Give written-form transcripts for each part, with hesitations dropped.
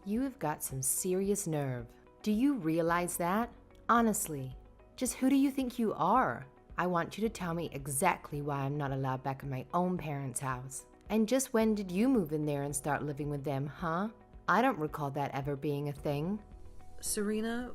You have got some serious nerve. Do you realize that? Honestly, just who do you think you are? I want you to tell me exactly why I'm not allowed back in my own parents' house. And just when did you move in there and start living with them, huh? I don't recall that ever being a thing. Serena,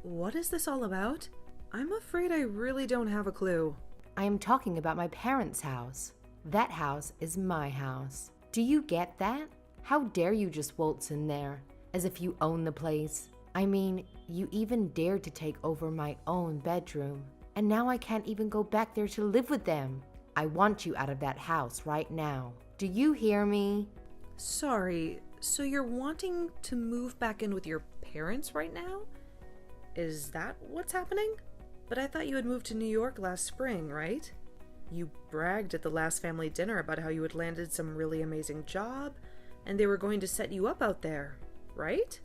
what is this all about? I'm afraid I really don't have a clue. I am talking about my parents' house. That house is my house. Do you get that? How dare you just waltz in there, as if you own the place? I mean, you even dared to take over my own bedroom, and now I can't even go back there to live with them. I want you out of that house right now. Do you hear me? Sorry, so you're wanting to move back in with your parents right now? Is that what's happening? But I thought you had moved to New York last spring, right? You bragged at the last family dinner about how you had landed some really amazing job, and they were going to set you up out there, right?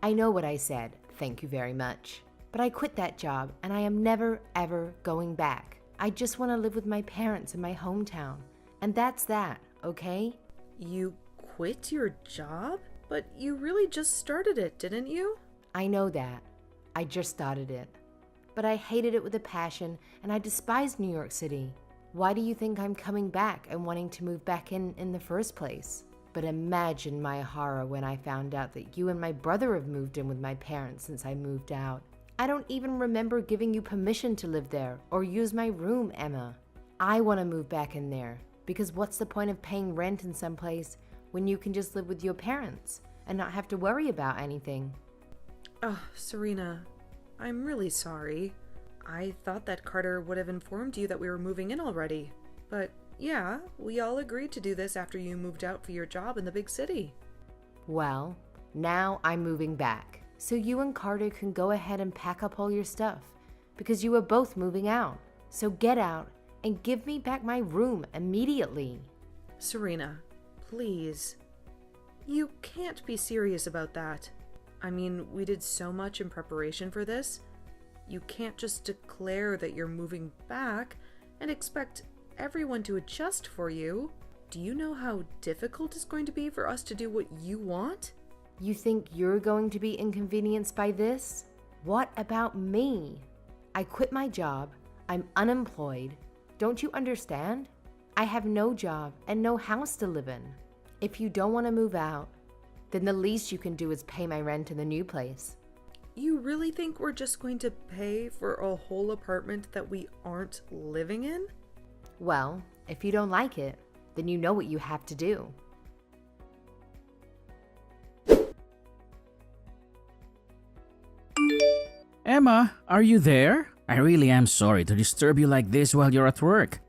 I know what I said, thank you very much. But I quit that job, and I am never, ever going back. I just want to live with my parents in my hometown. And that's that, okay? You quit your job? But you really just started it, didn't you? I know that. I just started it. But I hated it with a passion, and I despised New York City. Why do you think I'm coming back and wanting to move back in the first place? But imagine my horror when I found out that you and my brother have moved in with my parents since I moved out. I don't even remember giving you permission to live there or use my room, Emma. I want to move back in there because what's the point of paying rent in some place when you can just live with your parents and not have to worry about anything? Oh, Serena, I'm really sorry. I thought that Carter would have informed you that we were moving in already. But yeah, we all agreed to do this after you moved out for your job in the big city. Well, now I'm moving back. So you and Carter can go ahead and pack up all your stuff because you are both moving out. So get out and give me back my room immediately. Serena, please. You can't be serious about that. I mean, we did so much in preparation for this. You can't just declare that you're moving back and expect everyone to adjust for you. Do you know how difficult it's going to be for us to do what you want? You think you're going to be inconvenienced by this? What about me? I quit my job. I'm unemployed. Don't you understand? I have no job and no house to live in. If you don't want to move out, then the least you can do is pay my rent in the new place. You really think we're just going to pay for a whole apartment that we aren't living in? Well, if you don't like it, then you know what you have to do. Emma, are you there? I really am sorry to disturb you like this while you're at work,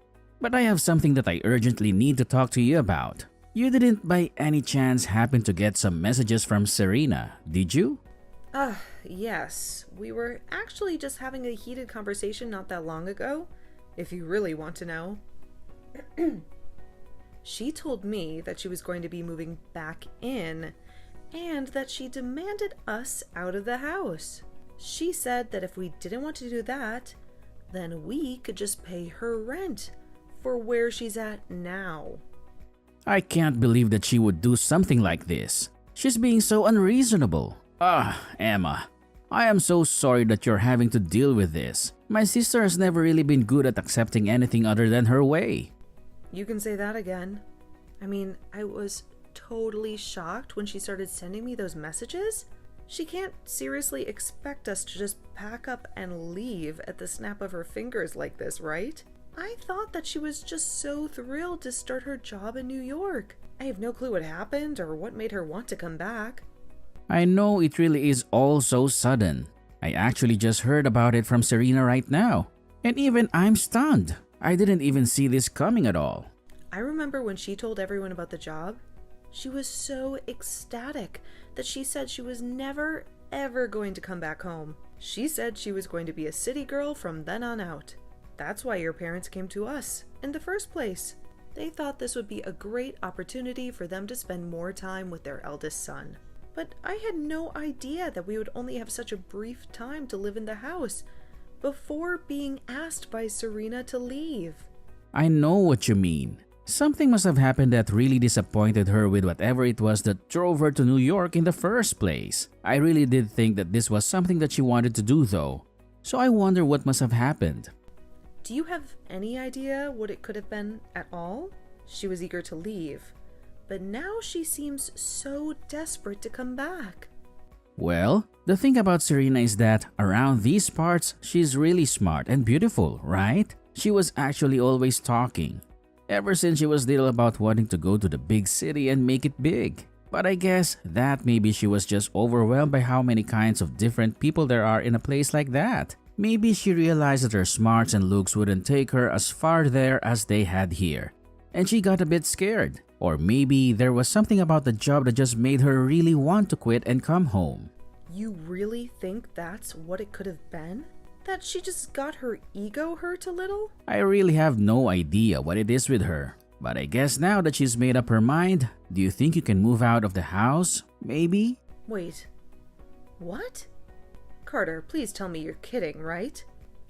but I have something that I urgently need to talk to you about. You didn't by any chance happen to get some messages from Serena, did you? Yes. We were actually just having a heated conversation not that long ago, if you really want to know. She told me that she was going to be moving back in, and that she demanded us out of the house. She said that if we didn't want to do that, then we could just pay her rent for where she's at now. I can't believe that she would do something like this. She's being so unreasonable. Emma, I am so sorry that you're having to deal with this. My sister has never really been good at accepting anything other than her way. You can say that again. I mean, I was totally shocked when she started sending me those messages. She can't seriously expect us to just pack up and leave at the snap of her fingers like this, right? I thought that she was just so thrilled to start her job in New York. I have no clue what happened or what made her want to come back. I know it really is all so sudden. I actually just heard about it from Serena right now. And even I'm stunned. I didn't even see this coming at all. I remember when she told everyone about the job. She was so ecstatic that she said she was never, ever going to come back home. She said she was going to be a city girl from then on out. That's why your parents came to us in the first place. They thought this would be a great opportunity for them to spend more time with their eldest son. But I had no idea that we would only have such a brief time to live in the house before being asked by Serena to leave. I know what you mean. Something must have happened that really disappointed her with whatever it was that drove her to New York in the first place. I really did think that this was something that she wanted to do though. So I wonder what must have happened. Do you have any idea what it could have been at all? She was eager to leave, but now she seems so desperate to come back. Well, the thing about Serena is that around these parts, she's really smart and beautiful, right? She was actually always talking. Ever since she was little about wanting to go to the big city and make it big. But I guess that maybe she was just overwhelmed by how many kinds of different people there are in a place like that. Maybe she realized that her smarts and looks wouldn't take her as far there as they had here. And she got a bit scared. Or maybe there was something about the job that just made her really want to quit and come home. You really think that's what it could have been? That she just got her ego hurt a little? I really have no idea what it is with her. But I guess now that she's made up her mind, do you think you can move out of the house? Maybe? Wait. What? Carter, please tell me you're kidding, right?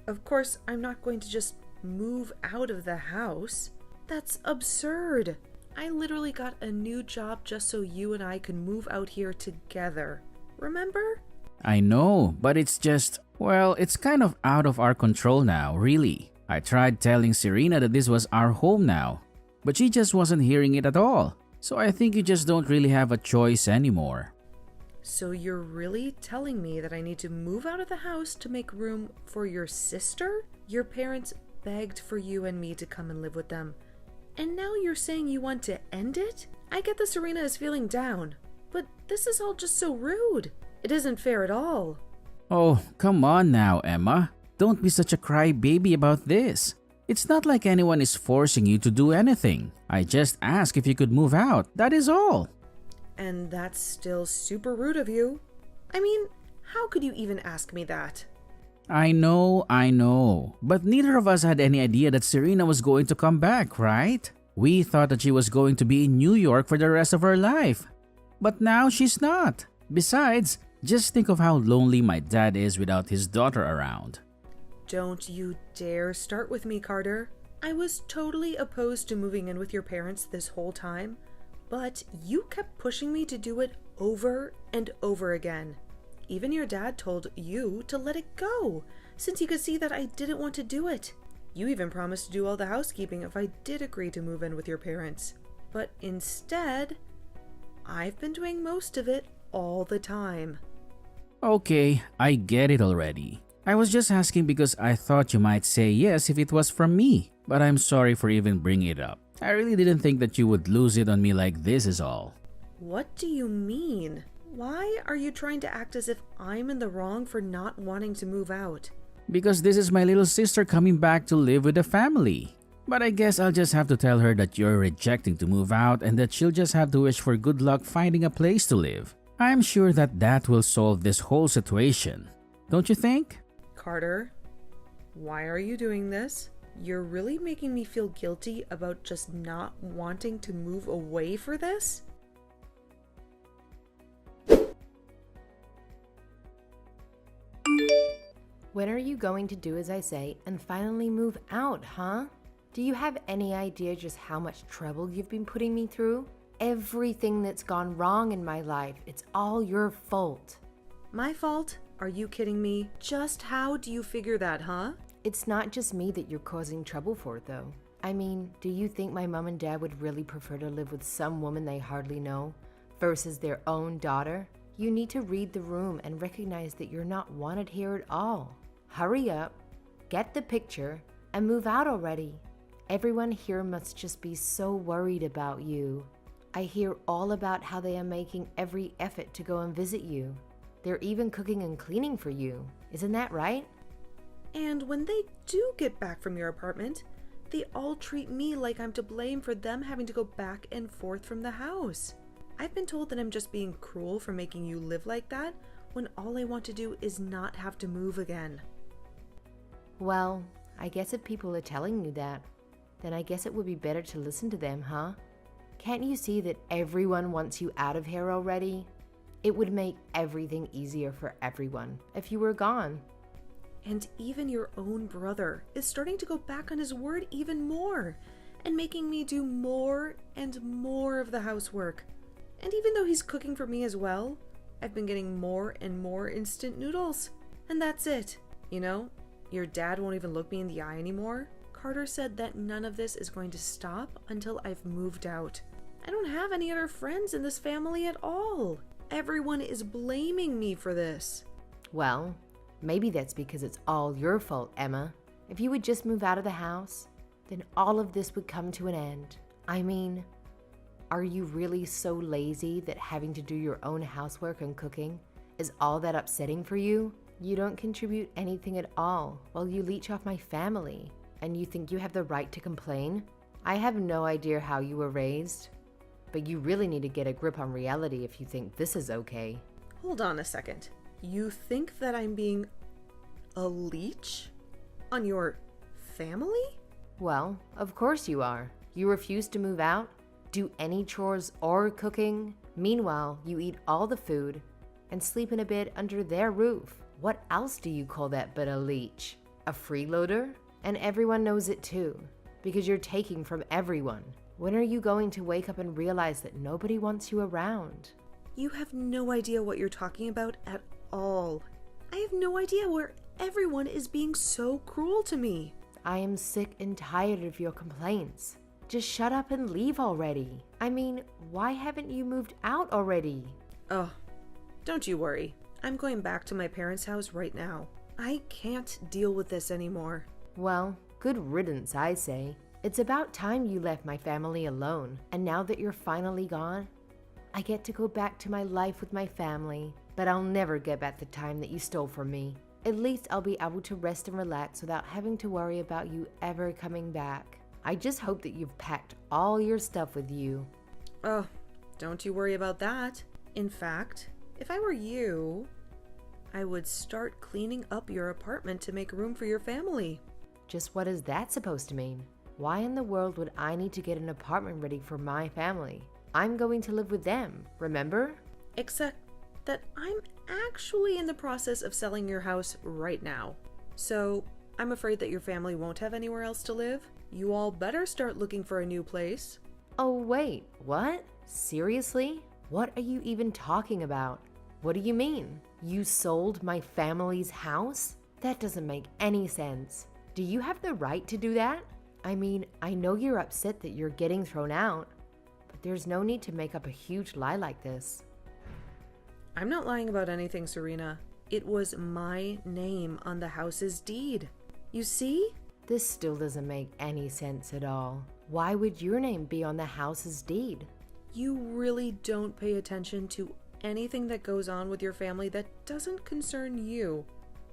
Of course, I'm not going to just move out of the house. That's absurd. I literally got a new job just so you and I can move out here together. Remember? I know, but it's just, well, it's kind of out of our control now, really. I tried telling Serena that this was our home now, but she just wasn't hearing it at all. So I think you just don't really have a choice anymore. So you're really telling me that I need to move out of the house to make room for your sister? Your parents begged for you and me to come and live with them. And now you're saying you want to end it? I get that Serena is feeling down, but this is all just so rude. It isn't fair at all. Oh, come on now, Emma. Don't be such a crybaby about this. It's not like anyone is forcing you to do anything. I just asked if you could move out, that is all. And that's still super rude of you. I mean, how could you even ask me that? I know. But neither of us had any idea that Serena was going to come back, right? We thought that she was going to be in New York for the rest of her life. But now she's not. Besides, just think of how lonely my dad is without his daughter around. Don't you dare start with me, Carter. I was totally opposed to moving in with your parents this whole time, but you kept pushing me to do it over and over again. Even your dad told you to let it go, since he could see that I didn't want to do it. You even promised to do all the housekeeping if I did agree to move in with your parents. But instead, I've been doing most of it all the time. Okay, I get it already. I was just asking because I thought you might say yes if it was from me. But I'm sorry for even bringing it up. I really didn't think that you would lose it on me like this is all. What do you mean? Why are you trying to act as if I'm in the wrong for not wanting to move out? Because this is my little sister coming back to live with the family. But I guess I'll just have to tell her that you're rejecting to move out and that she'll just have to wish for good luck finding a place to live. I'm sure that that will solve this whole situation. Don't you think? Carter, why are you doing this? You're really making me feel guilty about just not wanting to move away for this? When are you going to do as I say and finally move out, huh? Do you have any idea just how much trouble you've been putting me through? Everything that's gone wrong in my life, it's all your fault. My fault? Are you kidding me? Just how do you figure that, huh? It's not just me that you're causing trouble for, though. I mean, do you think my mom and dad would really prefer to live with some woman they hardly know versus their own daughter? You need to read the room and recognize that you're not wanted here at all. Hurry up, get the picture, and move out already. Everyone here must just be so worried about you. I hear all about how they are making every effort to go and visit you. They're even cooking and cleaning for you. Isn't that right? And when they do get back from your apartment, they all treat me like I'm to blame for them having to go back and forth from the house. I've been told that I'm just being cruel for making you live like that when all I want to do is not have to move again. Well, I guess if people are telling you that, then I guess it would be better to listen to them, huh? Can't you see that everyone wants you out of here already? It would make everything easier for everyone if you were gone. And even your own brother is starting to go back on his word even more. and making me do more and more of the housework. And even though he's cooking for me as well, I've been getting more and more instant noodles. And that's it. You know, your dad won't even look me in the eye anymore. Carter said that none of this is going to stop until I've moved out. I don't have any other friends in this family at all. Everyone is blaming me for this. Well, maybe that's because it's all your fault, Emma. If you would just move out of the house, then all of this would come to an end. I mean, are you really so lazy that having to do your own housework and cooking is all that upsetting for you? You don't contribute anything at all while you leech off my family, and you think you have the right to complain? I have no idea how you were raised, but you really need to get a grip on reality if you think this is okay. Hold on a second. You think that I'm being a leech on your family? Well, of course you are. You refuse to move out, do any chores or cooking. Meanwhile, you eat all the food and sleep in a bed under their roof. What else do you call that but a leech? A freeloader? And everyone knows it too, because you're taking from everyone. When are you going to wake up and realize that nobody wants you around? You have no idea what you're talking about at all. I have no idea where everyone is being so cruel to me. I am sick and tired of your complaints. Just shut up and leave already. I mean, why haven't you moved out already? Oh, don't you worry. I'm going back to my parents' house right now. I can't deal with this anymore. Well, good riddance, I say. It's about time you left my family alone. And now that you're finally gone, I get to go back to my life with my family. But I'll never get back the time that you stole from me. At least I'll be able to rest and relax without having to worry about you ever coming back. I just hope that you've packed all your stuff with you. Oh, don't you worry about that. In fact, if I were you, I would start cleaning up your apartment to make room for your family. Just what is that supposed to mean? Why in the world would I need to get an apartment ready for my family? I'm going to live with them, remember? Except that I'm actually in the process of selling your house right now. So I'm afraid that your family won't have anywhere else to live. You all better start looking for a new place. Oh wait, what? Seriously? What are you even talking about? What do you mean? You sold my family's house? That doesn't make any sense. Do you have the right to do that? I mean, I know you're upset that you're getting thrown out, but there's no need to make up a huge lie like this. I'm not lying about anything, Serena. It was my name on the house's deed. You see? This still doesn't make any sense at all. Why would your name be on the house's deed? You really don't pay attention to anything that goes on with your family that doesn't concern you,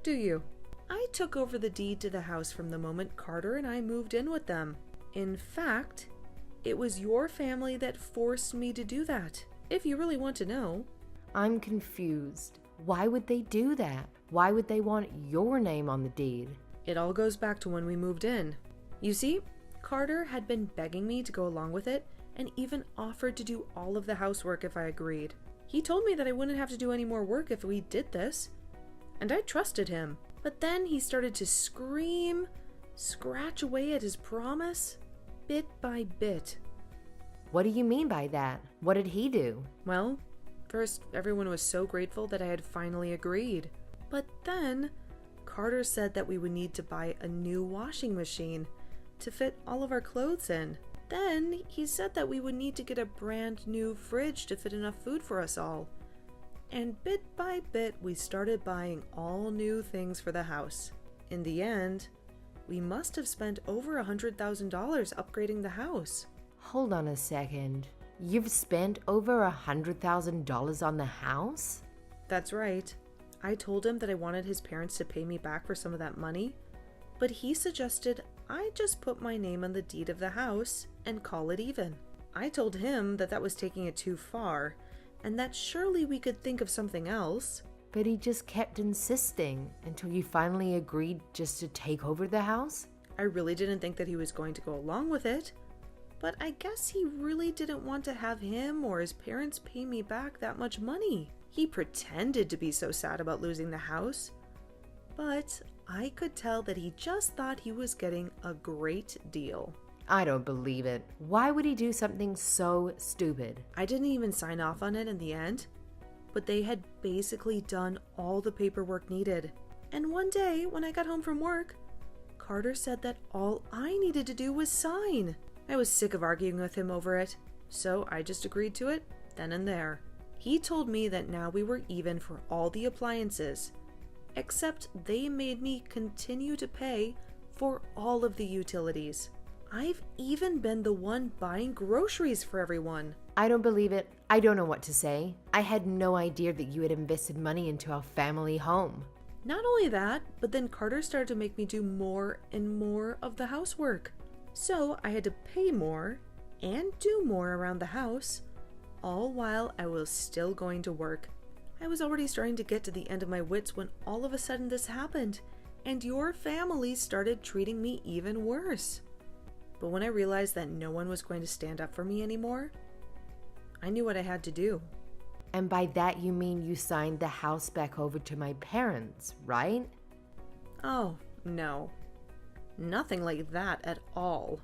do you? I took over the deed to the house from the moment Carter and I moved in with them. In fact, it was your family that forced me to do that, if you really want to know. I'm confused. Why would they do that? Why would they want your name on the deed? It all goes back to when we moved in. You see, Carter had been begging me to go along with it and even offered to do all of the housework if I agreed. He told me that I wouldn't have to do any more work if we did this, and I trusted him. But then he started to scream, scratch away at his promise, bit by bit. What do you mean by that? What did he do? Well, first, everyone was so grateful that I had finally agreed. But then, Carter said that we would need to buy a new washing machine to fit all of our clothes in. Then, he said that we would need to get a brand new fridge to fit enough food for us all. And bit by bit, we started buying all new things for the house. In the end, we must have spent over $100,000 upgrading the house. Hold on a second. You've spent over $100,000 on the house? That's right. I told him that I wanted his parents to pay me back for some of that money, but he suggested I just put my name on the deed of the house and call it even. I told him that that was taking it too far, and that surely we could think of something else. But he just kept insisting until you finally agreed just to take over the house? I really didn't think that he was going to go along with it, but I guess he really didn't want to have him or his parents pay me back that much money. He pretended to be so sad about losing the house, but I could tell that he just thought he was getting a great deal. I don't believe it. Why would he do something so stupid? I didn't even sign off on it in the end, but they had basically done all the paperwork needed. And one day, when I got home from work, Carter said that all I needed to do was sign. I was sick of arguing with him over it, so I just agreed to it then and there. He told me that now we were even for all the appliances, except they made me continue to pay for all of the utilities. I've even been the one buying groceries for everyone. I don't believe it. I don't know what to say. I had no idea that you had invested money into our family home. Not only that, but then Carter started to make me do more and more of the housework. So I had to pay more and do more around the house, all while I was still going to work. I was already starting to get to the end of my wits when all of a sudden this happened, and your family started treating me even worse. But when I realized that no one was going to stand up for me anymore, I knew what I had to do. And by that you mean you signed the house back over to my parents, right? Oh, no. Nothing like that at all.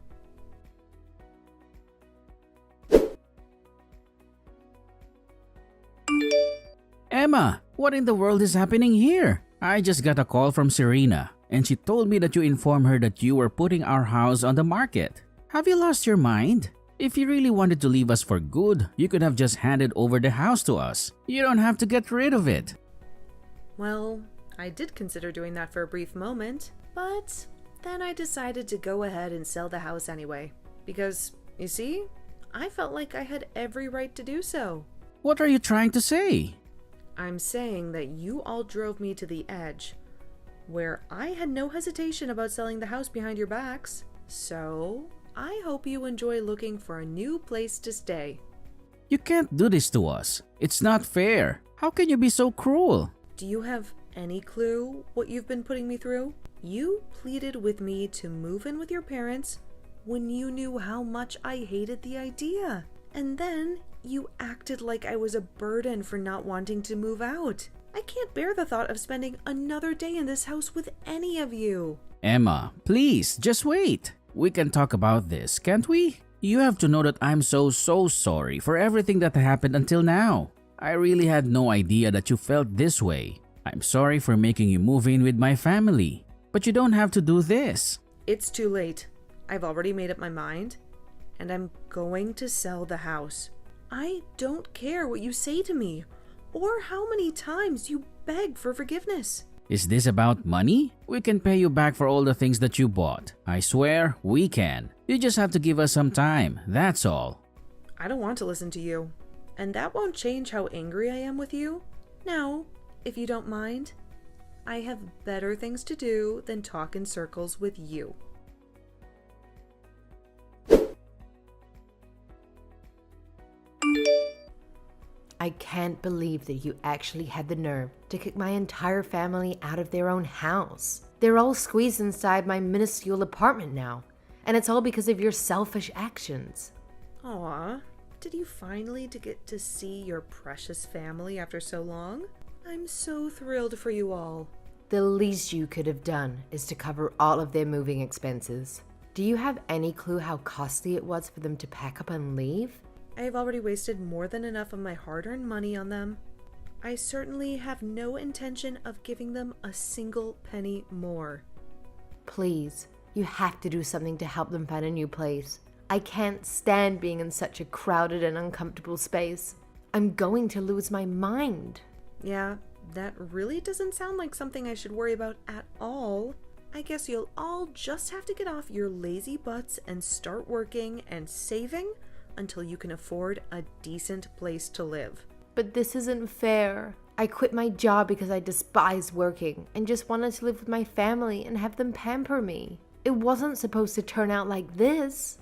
Emma, what in the world is happening here? I just got a call from Serena, and she told me that you informed her that you were putting our house on the market. Have you lost your mind? If you really wanted to leave us for good, you could have just handed over the house to us. You don't have to get rid of it. Well, I did consider doing that for a brief moment, but then I decided to go ahead and sell the house anyway. Because, you see, I felt like I had every right to do so. What are you trying to say? I'm saying that you all drove me to the edge, where I had no hesitation about selling the house behind your backs. So, I hope you enjoy looking for a new place to stay. You can't do this to us. It's not fair. How can you be so cruel? Do you have any clue what you've been putting me through? You pleaded with me to move in with your parents when you knew how much I hated the idea. And then you acted like I was a burden for not wanting to move out. I can't bear the thought of spending another day in this house with any of you. Emma, please, just wait. We can talk about this, can't we? You have to know that I'm so sorry for everything that happened until now. I really had no idea that you felt this way. I'm sorry for making you move in with my family. But you don't have to do this. It's too late. I've already made up my mind, and I'm going to sell the house. I don't care what you say to me, or how many times you beg for forgiveness. Is this about money? We can pay you back for all the things that you bought. I swear, we can. You just have to give us some time, that's all. I don't want to listen to you, and that won't change how angry I am with you. Now, if you don't mind, I have better things to do than talk in circles with you. I can't believe that you actually had the nerve to kick my entire family out of their own house. They're all squeezed inside my minuscule apartment now, and it's all because of your selfish actions. Aw, did you finally get to see your precious family after so long? I'm so thrilled for you all. The least you could have done is to cover all of their moving expenses. Do you have any clue how costly it was for them to pack up and leave? I have already wasted more than enough of my hard-earned money on them. I certainly have no intention of giving them a single penny more. Please, you have to do something to help them find a new place. I can't stand being in such a crowded and uncomfortable space. I'm going to lose my mind. Yeah, that really doesn't sound like something I should worry about at all. I guess you'll all just have to get off your lazy butts and start working and saving until you can afford a decent place to live. But this isn't fair. I quit my job because I despised working and just wanted to live with my family and have them pamper me. It wasn't supposed to turn out like this.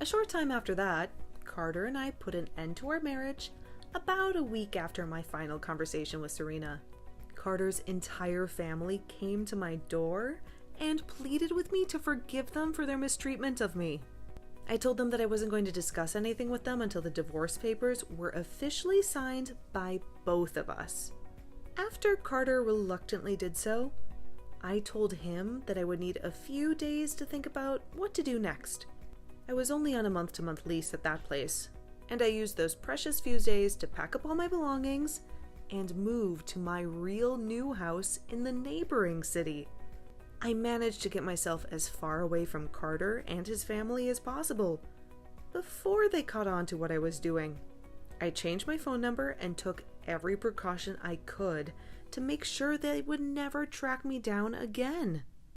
A short time after that, Carter and I put an end to our marriage about a week after my final conversation with Serena. Carter's entire family came to my door and pleaded with me to forgive them for their mistreatment of me. I told them that I wasn't going to discuss anything with them until the divorce papers were officially signed by both of us. After Carter reluctantly did so, I told him that I would need a few days to think about what to do next. I was only on a month-to-month lease at that place, and I used those precious few days to pack up all my belongings and move to my real new house in the neighboring city. I managed to get myself as far away from Carter and his family as possible before they caught on to what I was doing. I changed my phone number and took every precaution I could to make sure they would never track me down again.